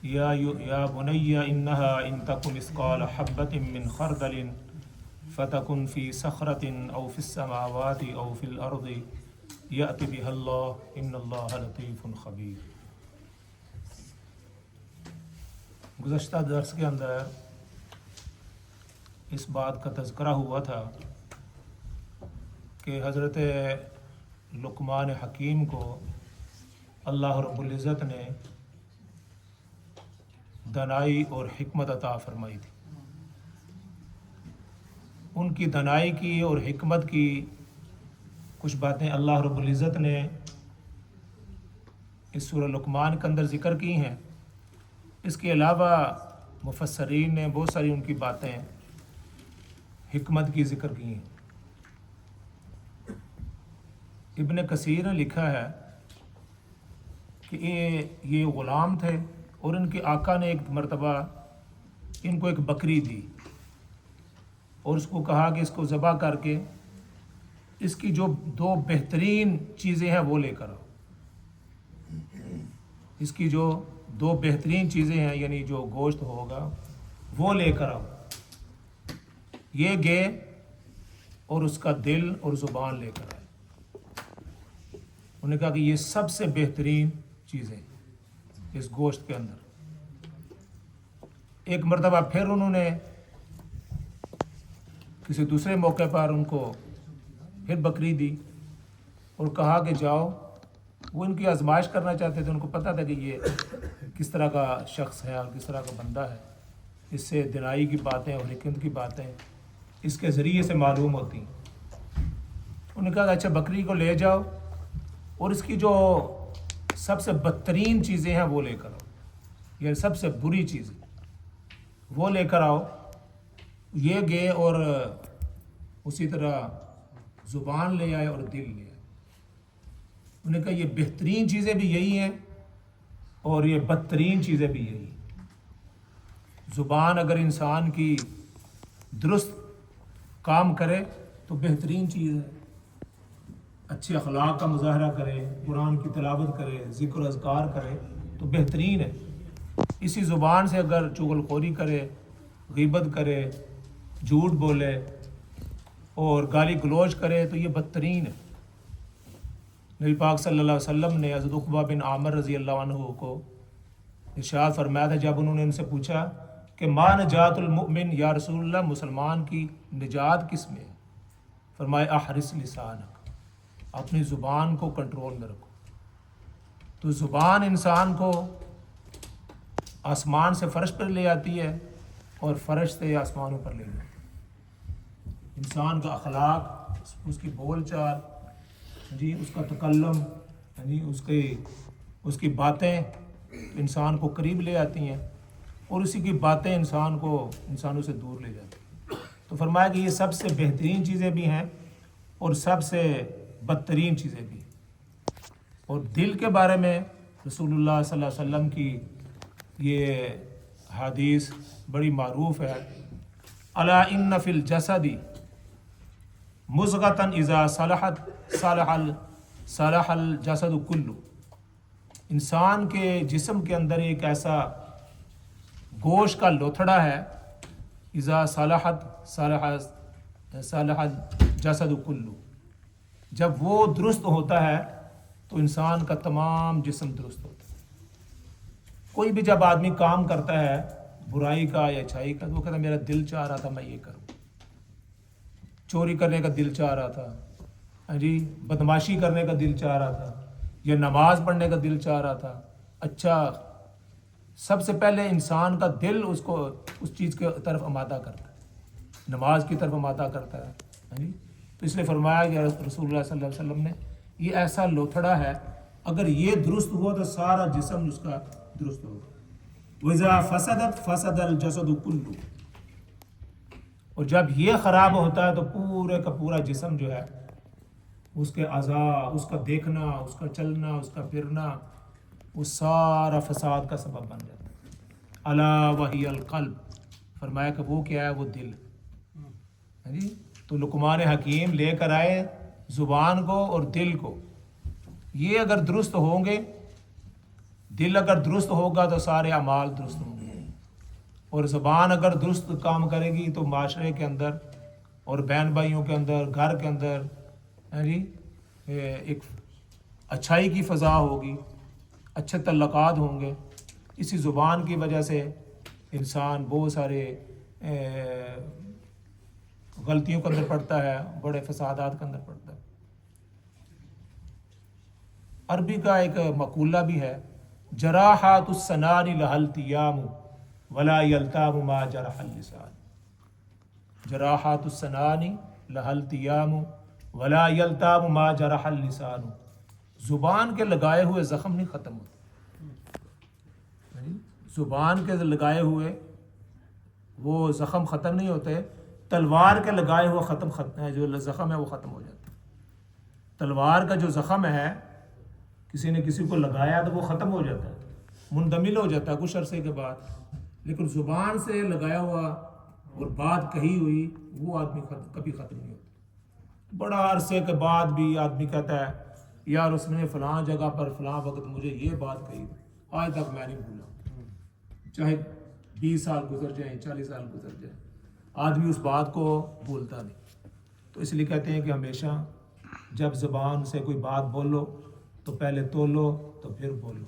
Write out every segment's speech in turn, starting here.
یا بنی انہا ان تک مثقال حبۃ من خردل فتکن فی صخرۃ او فی السماوات او فی الارض یأتی بها اللہ ان اللہ لطیف خبیر۔ گزشتہ درس کے اندر اس بات کا تذکرہ ہوا تھا کہ حضرت لقمان حکیم کو اللہ رب العزت نے دانائی اور حکمت عطا فرمائی تھی۔ ان کی دانائی کی اور حکمت کی کچھ باتیں اللہ رب العزت نے اس سورہ لقمان کے اندر ذکر کی ہیں۔ اس کے علاوہ مفسرین نے بہت ساری ان کی باتیں حکمت کی ذکر کی ہیں۔ ابن کثیر نے لکھا ہے کہ یہ غلام تھے اور ان کے آقا نے ایک مرتبہ ان کو ایک بکری دی اور اس کو کہا کہ اس کو ذبح کر کے اس کی جو دو بہترین چیزیں ہیں وہ لے کر آؤ۔ اس کی جو دو بہترین چیزیں ہیں یعنی جو گوشت ہوگا وہ لے کر آؤ۔ یہ گئے اور اس کا دل اور زبان لے کر آئے۔ انہوں نے کہا کہ یہ سب سے بہترین چیزیں اس گوشت کے اندر۔ ایک مرتبہ پھر انہوں نے کسی دوسرے موقع پر ان کو پھر بکری دی اور کہا کہ جاؤ۔ وہ ان کی آزمائش کرنا چاہتے تھے، ان کو پتہ تھا کہ یہ کس طرح کا شخص ہے اور کس طرح کا بندہ ہے۔ اس سے دنائی کی باتیں اور حکمت کی باتیں اس کے ذریعے سے معلوم ہوتی ہیں۔ انہوں نے کہا کہ اچھا بکری کو لے جاؤ اور اس کی جو سب سے بدترین چیزیں ہیں وہ لے کر آؤ، یعنی سب سے بری چیزیں وہ لے کر آؤ۔ یہ گئے اور اسی طرح زبان لے آئے اور دل لے آئے۔ انہوں نے کہا یہ بہترین چیزیں بھی یہی ہیں اور یہ بدترین چیزیں بھی یہی ہیں۔ زبان اگر انسان کی درست کام کرے تو بہترین چیز ہے، اچھے اخلاق کا مظاہرہ کرے، قرآن کی تلاوت کرے، ذکر و اذکار کرے تو بہترین ہے۔ اسی زبان سے اگر چغل خوری کرے، غیبت کرے، جھوٹ بولے اور گالی گلوچ کرے تو یہ بدترین ہے۔ نبی پاک صلی اللہ علیہ وسلم نے حضرت عقبہ بن عامر رضی اللہ عنہ کو ارشاد فرمایا تھا جب انہوں نے ان سے پوچھا کہ ما نجات المؤمن، یا رسول اللہ مسلمان کی نجات کس میں ہے؟ فرمائے احرس لسانک، اپنی زبان کو کنٹرول میں رکھو۔ تو زبان انسان کو آسمان سے فرش پر لے آتی ہے اور فرش سے آسمانوں پر لے جاتی ہے۔ انسان کا اخلاق، اس کی بول چال، جی اس کا تکلم، جی اس کی باتیں انسان کو قریب لے آتی ہیں اور اسی کی باتیں انسانوں سے دور لے جاتی ہیں۔ تو فرمایا کہ یہ سب سے بہترین چیزیں بھی ہیں اور سب سے بدترین چیزیں بھی ہیں۔ اور دل کے بارے میں رسول اللہ صلی اللہ علیہ وسلم کی یہ حدیث بڑی معروف ہے، الا ان فی الجسد مضغۃ اذا صلحت صلح الجسد کلو۔ انسان کے جسم کے اندر ایک ایسا گوشت کا لوتھڑا ہے، اذا صلحت صلح الجسد کلو، جب وہ درست ہوتا ہے تو انسان کا تمام جسم درست ہوتا ہے۔ کوئی بھی جب آدمی کام کرتا ہے برائی کا یا اچھائی کا تو وہ کہتا ہے میرا دل چاہ رہا تھا میں یہ کروں، چوری کرنے کا دل چاہ رہا تھا، جی بدماشی کرنے کا دل چاہ رہا تھا، یا نماز پڑھنے کا دل چاہ رہا تھا۔ اچھا، سب سے پہلے انسان کا دل اس کو اس چیز کی طرف آمادہ کرتا ہے، نماز کی طرف آمادہ کرتا ہے، جی۔ تو اس لیے فرمایا کہ رسول اللہ صلی اللہ علیہ وسلم نے یہ ایسا لوتھڑا ہے، اگر یہ درست ہوا تو سارا جسم اس کا درست ہوگا۔ وَإِذَا فَسَدَتْ فَسَدَ الْجَسَدُ كُلُّهُ، اور جب یہ خراب ہوتا ہے تو پورے کا پورا جسم جو ہے اس کے اعضاء، اس کا دیکھنا، اس کا چلنا، اس کا پھرنا، وہ سارا فساد کا سبب بن جاتا ہے۔ الا وہی القلب، فرمایا کہ وہ کیا ہے، وہ دل ہے، جی۔ تو لقمان حکیم لے کر آئے زبان کو اور دل کو، یہ اگر درست ہوں گے، دل اگر درست ہوگا تو سارے اعمال درست ہوں گے، اور زبان اگر درست کام کرے گی تو معاشرے کے اندر اور بہن بھائیوں کے اندر، گھر کے اندر ایک اچھائی کی فضا ہوگی، اچھے تعلقات ہوں گے۔ اسی زبان کی وجہ سے انسان بہت سارے غلطیوں کے اندر پڑتا ہے، بڑے فسادات کے اندر پڑتا ہے۔ عربی کا ایک مقولہ بھی ہے، جراحات السنان لها التیام ولا یلتام ما جرح اللسان۔ جراحات السنان لها التیام ولا یلتام ما جرح اللسان۔ زبان کے لگائے ہوئے زخم نہیں ختم ہوتے، زبان کے لگائے ہوئے وہ زخم ختم نہیں ہوتے، تلوار کے لگائے ہوئے جو زخم ہے وہ ختم ہو جاتا ہے۔ تلوار کا جو زخم ہے، کسی نے کسی کو لگایا تو وہ ختم ہو جاتا ہے، مندمل ہو جاتا ہے کچھ عرصے کے بعد، لیکن زبان سے لگایا ہوا اور بات کہی ہوئی وہ آدمی کبھی ختم نہیں ہوتا۔ بڑا عرصے کے بعد بھی آدمی کہتا ہے یار اس نے فلاں جگہ پر فلاں وقت مجھے یہ بات کہی، آج تک میں نہیں بھولا، چاہے 20 سال گزر جائیں، 40 سال گزر جائیں، آدمی اس بات کو بھولتا نہیں۔ تو اس لیے کہتے ہیں کہ ہمیشہ جب زبان سے کوئی بات بولو تو پہلے تولو تو پھر بولو۔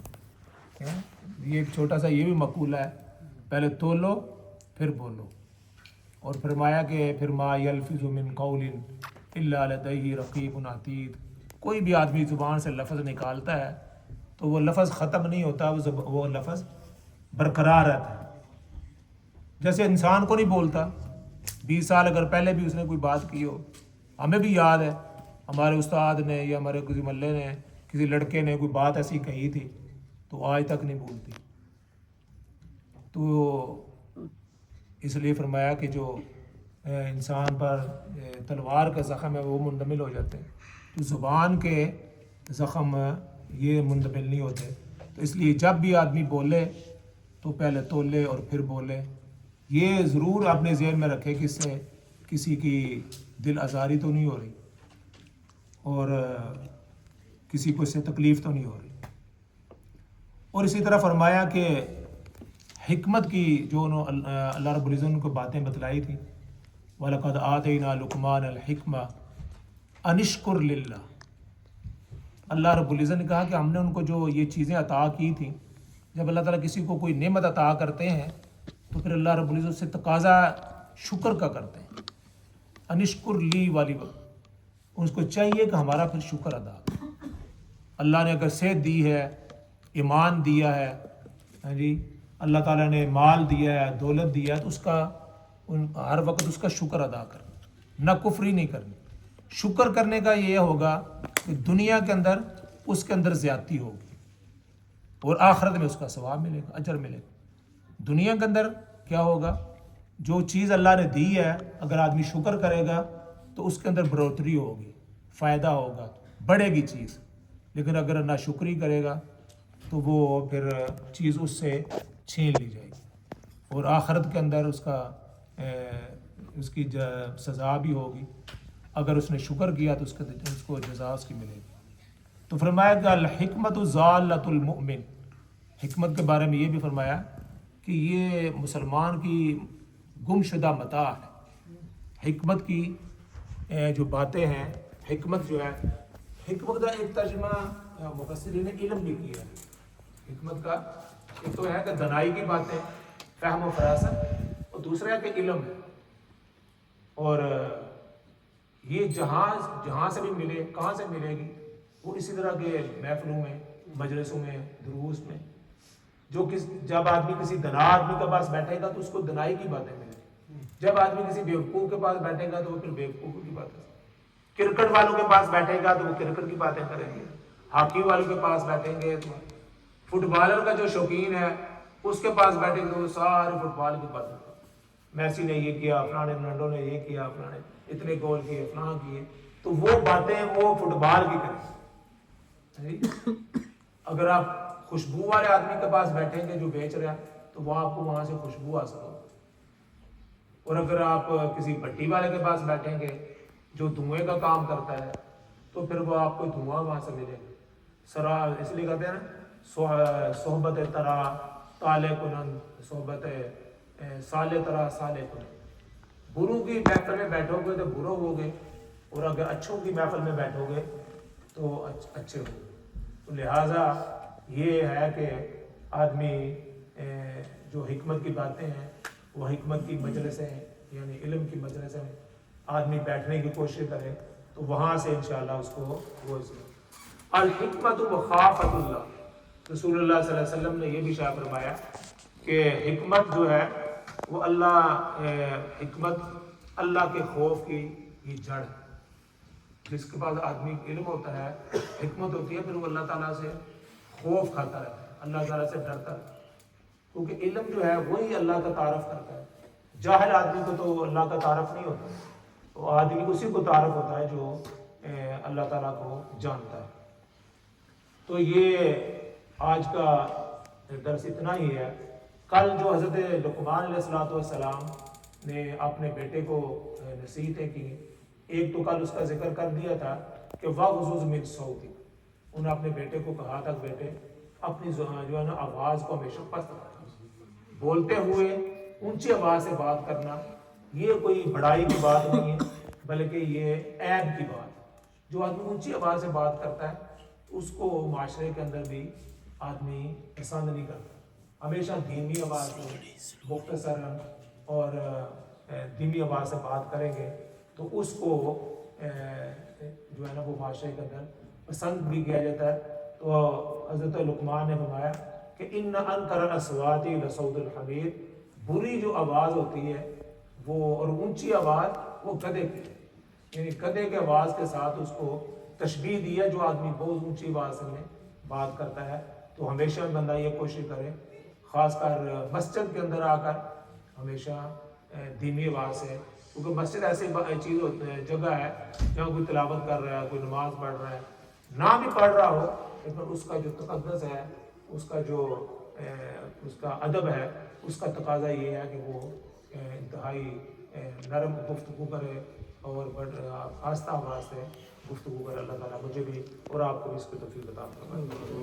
یہ ایک چھوٹا سا یہ بھی مقولہ ہے، پہلے تولو پھر بولو۔ اور فرمایا کہ پھر ما یلفظ من قول الا لدیہ رقیب عتید، کوئی بھی آدمی زبان سے لفظ نکالتا ہے تو وہ لفظ ختم نہیں ہوتا، وہ لفظ برقرار رہتا ہے۔ جیسے انسان کو نہیں بولتا، 20 سال اگر پہلے بھی اس نے کوئی بات کی ہو، ہمیں بھی یاد ہے ہمارے استاد نے یا ہمارے کسی ملے نے، کسی لڑکے نے کوئی بات ایسی کہی تھی تو آج تک نہیں بھولتی۔ تو اس لیے فرمایا کہ جو انسان پر تلوار کا زخم ہے وہ مندمل ہو جاتے ہیں، تو زبان کے زخم یہ مندمل نہیں ہوتے۔ تو اس لیے جب بھی آدمی بولے تو پہلے تولے اور پھر بولے۔ یہ ضرور اپنے ذہن میں رکھے کہ اس سے کسی کی دل آزاری تو نہیں ہو رہی اور کسی کو اس سے تکلیف تو نہیں ہو رہی۔ اور اسی طرح فرمایا کہ حکمت کی جو اللہ رب العزت نے کو باتیں بتلائی تھی، وَلَقَدْ آتَيْنَا لُقْمَانَ الْحِكْمَةَ أَنِ اشْكُرْ لِلَّهِ۔ اللہ رب العزت نے کہا کہ ہم نے ان کو جو یہ چیزیں عطا کی تھیں، جب اللہ تعالیٰ کسی کو کوئی نعمت عطا کرتے ہیں تو پھر اللہ رب العزت سے تقاضا شکر کا کرتے ہیں، انشکر لی والی وقت اس کو چاہیے کہ ہمارا پھر شکر ادا کرے۔ اللہ نے اگر صحت دی ہے، ایمان دیا ہے، ہاں جی، اللہ تعالیٰ نے مال دیا ہے، دولت دیا ہے، تو اس کا ہر وقت اس کا شکر ادا کرنا، نہ کفری نہیں کرنی۔ شکر کرنے کا یہ ہوگا کہ دنیا کے اندر اس کے اندر زیادتی ہوگی اور آخرت میں اس کا ثواب ملے گا، اجر ملے گا۔ دنیا کے اندر کیا ہوگا، جو چیز اللہ نے دی ہے اگر آدمی شکر کرے گا تو اس کے اندر بڑھوتری ہوگی، فائدہ ہوگا، بڑھے گی چیز۔ لیکن اگر نہ شکری کرے گا تو وہ پھر چیز اس سے چھین لی جائے گی اور آخرت کے اندر اس کی سزا بھی ہوگی۔ اگر اس نے شکر کیا تو اس کو جزا اس کی ملے گی۔ تو فرمایا کہ الحکمت ضالۃ المؤمن، حکمت کے بارے میں یہ بھی فرمایا کہ یہ مسلمان کی گم شدہ متاع ہے۔ حکمت کی جو باتیں ہیں، حکمت جو ہے، حکمت کا ایک ترجمہ مفسرین نے علم بھی کیا ہے۔ حکمت کا ایک تو ہے کہ دانائی کی باتیں، فہم و فراست، اور دوسرا ہے کہ علم ہے۔ اور یہ جہاں سے بھی ملے، کہاں سے ملے گی، وہ اسی طرح کے محفلوں میں، مجلسوں میں، دروس میں، جب آدمی کسی دنا آدمی کے پاس بیٹھے گا تو اس کو دنائی کی باتیں ملیں گی، جب آدمی کسی بیوقوف کے پاس بیٹھے گا تو وہ پھر بیوقوف کی باتیں، کرکٹ والوں کے پاس بیٹھے گا تو وہ کرکٹ کی باتیں کریں گے، ہاکی والوں کے پاس بیٹھیں گے تو فٹ بالر کا جو شوقین ہے اس کے پاس بیٹھیں گے، وہ سارے فٹ بال کی باتیں کریں، میسی نے یہ کیا، فلانے رونالڈو نے یہ کیا، فلانے اتنے گول کیے، فلاں کیے، تو وہ باتیں وہ فٹ بال کی کریں۔ اگر آپ خوشبو والے آدمی کے پاس بیٹھیں گے جو بیچ رہا ہے تو وہ آپ کو وہاں سے خوشبو حاصل ہوگی، اور اگر آپ کسی بھٹی والے کے پاس بیٹھیں گے جو دھوئیں کا کام کرتا ہے تو پھر وہ آپ کو دھواں وہاں سے ملے گا۔ اس لیے کہتے ہیں نا صحبت ترا طالع کنند صحبت سالے ترا سالے کنند. بروں کی محفل میں بیٹھو گے تو برو ہوگے، اور اگر اچھوں کی محفل میں بیٹھو گے تو اچھے ہو. تو لہٰذا یہ ہے کہ آدمی جو حکمت کی باتیں ہیں وہ حکمت کی مجلسیں ہیں، یعنی علم کی مجلسیں ہیں، آدمی بیٹھنے کی کوشش کرے تو وہاں سے انشاءاللہ اس کو وہ الحکمت مخافت اللہ. رسول اللہ صلی اللہ علیہ وسلم نے یہ بھی شاید فرمایا کہ حکمت جو ہے وہ حکمت اللہ کے خوف کی یہ جڑ. جس کے پاس آدمی علم ہوتا ہے، حکمت ہوتی ہے، پھر وہ اللہ تعالیٰ سے خوف کھاتا رہتا ہے، اللہ تعالیٰ سے ڈرتا رہتا ہے، کیونکہ علم جو ہے وہی اللہ کا تعارف کرتا ہے. جاہل آدمی کو تو اللہ کا تعارف نہیں ہوتا، تو آدمی اسی کو تعارف ہوتا ہے جو اللہ تعالیٰ کو جانتا ہے. تو یہ آج کا درس اتنا ہی ہے. کل جو حضرت لقمان علیہ السلام نے اپنے بیٹے کو نصیحتیں کی، ایک تو کل اس کا ذکر کر دیا تھا کہ وَغْضُضْ مِنْ صَوْتِكَ، انہوں نے اپنے بیٹے کو کہا تھا بیٹے اپنی جو ہے نا آواز کو ہمیشہ پست رکھنا، بولتے ہوئے اونچی آواز سے بات کرنا. یہ کوئی بڑائی کی بات نہیں ہے، بلکہ یہ عیب کی بات ہے. جو آدمی اونچی آواز سے بات کرتا ہے اس کو معاشرے کے اندر بھی آدمی پسند نہیں کرتا. ہمیشہ دھیمی آواز سے مختصر اور دھیمی آواز سے بات کریں گے تو اس کو جو ہے نا وہ معاشرے کے اندر پسند بھی کیا جاتا ہے. تو حضرت لقمان نے فرمایا کہ ان انکر الاصوات لصوت الحمیر، بری جو آواز ہوتی ہے وہ اور اونچی آواز وہ گدھے کی، یعنی گدھے کے آواز کے ساتھ اس کو تشبیہ دی ہے. جو آدمی بہت اونچی آواز میں بات کرتا ہے تو ہمیشہ بندہ یہ کوشش کرے، خاص کر مسجد کے اندر آ کر ہمیشہ دھیمی آواز سے، کیونکہ مسجد ایسی چیز جگہ ہے جہاں کوئی تلاوت کر رہا ہے، کوئی نماز پڑھ رہا ہے، نہ بھی پڑھ رہا ہو لیکن اس کا جو تقدس ہے، اس کا جو اس کا ادب ہے، اس کا تقاضا یہ ہے کہ وہ انتہائی نرم گفتگو کرے اور آہستہ آواز سے گفتگو کرے. اللہ تعالیٰ مجھے بھی اور آپ کو بھی اس کی توفیق عطا فرمائے.